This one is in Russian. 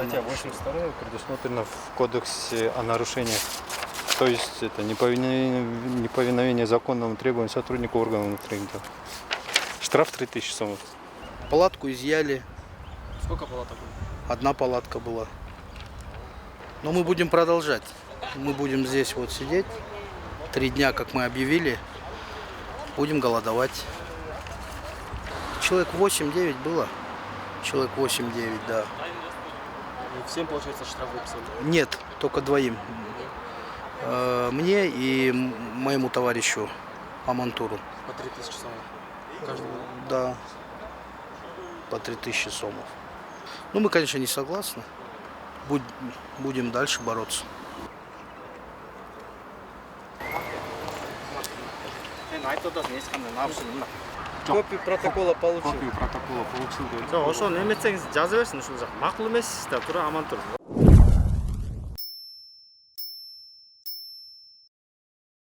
Статья 82 предусмотрена в Кодексе о нарушениях. То есть это неповиновение законным требованиям сотрудника органов внутренних дел. Штраф 3000 сомов. Палатку изъяли. Сколько палаток было? Одна палатка была. Но мы будем продолжать. Мы будем здесь вот сидеть. 3 дня, как мы объявили, будем голодовать. Человек 8-9 было. Человек 8-9, да. И всем, получается, штраф выписали? Нет, только 2. Мне и моему товарищу Амантуру. По 3000 сомов. Каждый год? Да. По 3000 сомов. Ну, мы, конечно, не согласны. Будем дальше бороться. Копию протокола получил. Копию протокола получил. ошону эметсеңиз жаза берсин ушул жак. Макул эмес да тура аман тур.